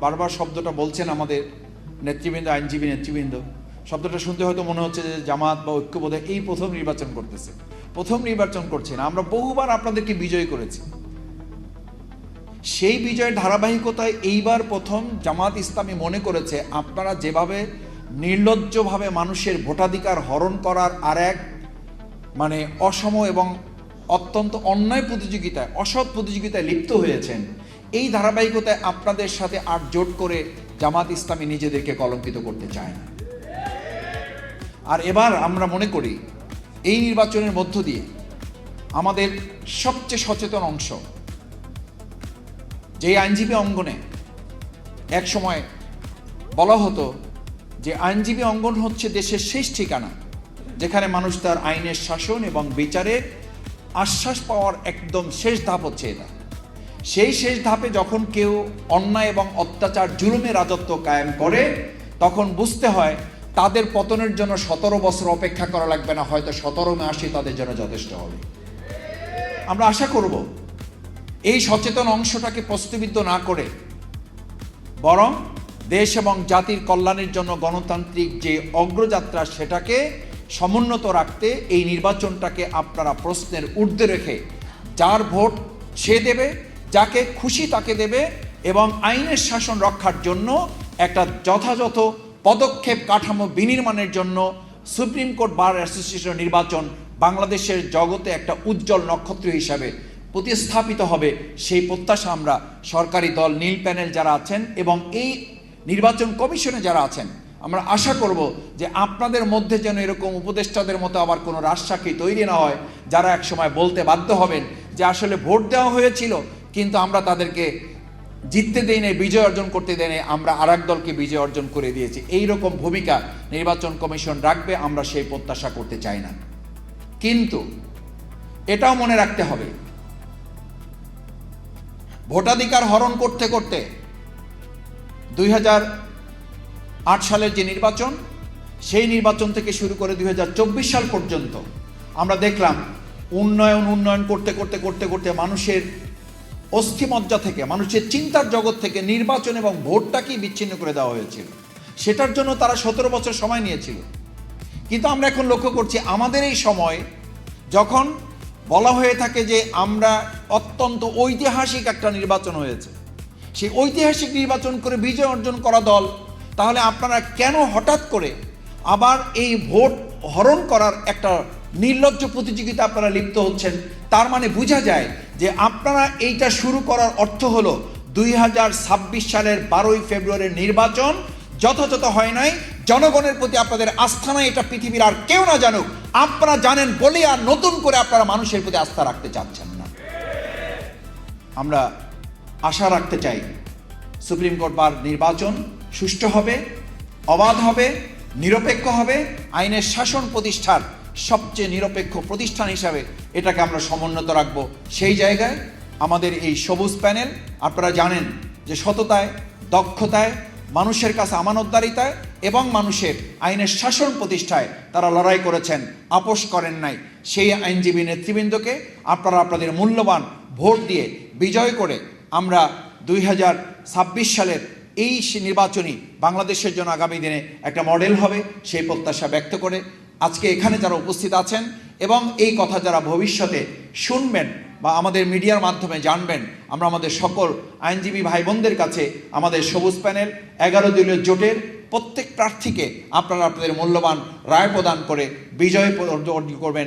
বারবার শব্দটা বলছেন আমাদের নেতৃবৃন্দ, আইনজীবী নেতৃবৃন্দ, শব্দটা শুনতে হয়তো মনে হচ্ছে যে জামাত বা ঐক্যবোধে এই প্রথম নির্বাচন করতেছে। প্রথম নির্বাচন করছে না, আমরা বহুবার আপনাদেরকে বিজয় করেছি। সেই বিজয়ের ধারাবাহিকতায় এইবার প্রথম জামাত ইসলামী মনে করেছে আপনারা যেভাবে নির্লজ্জভাবে মানুষের ভোটাধিকার হরণ করার আর এক অসম এবং অত্যন্ত অন্যায় প্রতিযোগিতায়, অসৎ প্রতিযোগিতায় লিপ্ত হয়েছেন, এই ধারাবাহিকতায় আপনাদের সাথে আর জোট করে জামাত ইসলামী নিজেদেরকে কলঙ্কিত করতে চায় না। আর এবার আমরা মনে করি এই নির্বাচনের মধ্য দিয়ে আমাদের সবচেয়ে সচেতন অংশ, যে আইনজীবী অঙ্গনে এক সময় বলা হতো যে আইনজীবী অঙ্গন হচ্ছে দেশের শেষ ঠিকানা, যেখানে মানুষ তার আইনের শাসন এবং বিচারের আশ্বাস পাওয়ার একদম শেষ ধাপ হচ্ছে এটা। সেই শেষ ধাপে যখন কেউ অন্যায় এবং অত্যাচার জুলুমে রাজত্ব কায়েম করে, তখন বুঝতে হয় তাদের পতনের জন্য 17 বছর অপেক্ষা করা লাগবে না, হয়তো 17 মাসই তাদের জন্য যথেষ্ট হবে। আমরা আশা করব এই সচেতন অংশটাকে প্রশ্নবিদ্ধ না করে বরং দেশ এবং জাতির কল্যাণের জন্য গণতান্ত্রিক যে অগ্রযাত্রা সেটাকে সমুন্নত রাখতে এই নির্বাচনটাকে আপনারা প্রশ্নের ঊর্ধ্বে রেখে যার ভোট সে দেবে, যাকে খুশি তাকে দেবে, এবং আইনের শাসন রক্ষার জন্য একটা যথাযথ পদক্ষেপ কাঠামো বিনির্মাণের জন্য সুপ্রিম কোর্ট বার অ্যাসোসিয়েশন নির্বাচন বাংলাদেশের জগতে একটা উজ্জ্বল নক্ষত্র হিসাবে প্রতিস্থাপিত হবে, সেই প্রত্যাশা আমরা সরকারি দল, নীল প্যানেল যারা আছেন এবং এই নির্বাচন কমিশনে যারা আছেন, আমরা আশা করব যে আপনাদের মধ্যে যেন এরকম উপদেষ্টাদের মতো আবার কোনো রাজশাখী তৈরি না হয়, যারা একসময় বলতে বাধ্য হবেন যে আসলে ভোট দেওয়া হয়েছিল কিন্তু আমরা তাদেরকে জিততে দেই নাই, বিজয় অর্জন করতে দেই নাই, আমরা আরেক দলকে বিজয় অর্জন করে দিয়েছি। এই রকম ভূমিকা নির্বাচন কমিশন রাখবে, আমরা সেই প্রত্যাশা করতে চাই না। কিন্তু এটাও মনে রাখতে হবে, ভোটাধিকার হরণ করতে করতে 2008 সালের যে নির্বাচন, সেই নির্বাচন থেকে শুরু করে 2024 সাল পর্যন্ত আমরা দেখলাম উন্নয়ন করতে করতে করতে করতে মানুষের অস্থিমজ্জা থেকে, মানুষের চিন্তার জগৎ থেকে নির্বাচন এবং ভোটটাকেই বিচ্ছিন্ন করে দেওয়া হয়েছিল। সেটার জন্য তারা 17 বছর সময় নিয়েছিল। কিন্তু আমরা এখন লক্ষ্য করছি আমাদের এই সময় যখন বলা হয়ে থাকে যে আমরা অত্যন্ত ঐতিহাসিক একটা নির্বাচন হয়েছে, সেই ঐতিহাসিক নির্বাচন করে বিজয় অর্জন করা দল, তাহলে আপনারা কেন হঠাৎ করে আবার এই ভোট হরণ করার একটা নির্লজ্জ প্রতিযোগিতা আপনারা লিপ্ত হচ্ছেন? তার মানে বোঝা যায় যে আপনারা এইটা শুরু করার অর্থ হলো 2026 সালের 12ই ফেব্রুয়ারির নির্বাচন যথাযথ হয় নাই, জনগণের প্রতি আপনাদের আস্থা নাই, এটা পৃথিবীর আর কেউ না জানুক, আপনারা জানেন বলে আর নতুন করে আপনারা মানুষের প্রতি আস্থা রাখতে চাচ্ছেন না। আমরা আশা রাখতে চাই সুপ্রিম কোর্ট বার নির্বাচন সুষ্ঠু হবে, অবাধ হবে, নিরপেক্ষ হবে, আইনের শাসন প্রতিষ্ঠার সবচেয়ে নিরপেক্ষ প্রতিষ্ঠান হিসাবে এটাকে আমরা সমুন্নত রাখবো। সেই জায়গায় আমাদের এই সবুজ প্যানেল, আপনারা জানেন যে সততায়, দক্ষতায়, মানুষের কাছে আমানতদারিতায় এবং মানুষের আইনের শাসন প্রতিষ্ঠায় তারা লড়াই করেছেন, আপোষ করেন নাই। সেই আইনজীবী নেতৃবৃন্দকে আপনারা আপনাদের মূল্যবান ভোট দিয়ে বিজয় করে আমরা 2026 সালের এই নির্বাচনী বাংলাদেশের জন্য আগামী দিনে একটা মডেল হবে, সেই প্রত্যাশা ব্যক্ত করে আজকে এখানে যারা উপস্থিত আছেন এবং এই কথা যারা ভবিষ্যতে শুনবেন বা আমাদের মিডিয়ার মাধ্যমে জানবেন, আমরা আমাদের সকল আইনজীবী ভাই বোনদের কাছে আমাদের সবুজ প্যানেল 11 দলীয় জোটের প্রত্যেক প্রার্থীকে আপনারা আপনাদের মূল্যবান রায় প্রদান করে বিজয় অর্জন করবেন।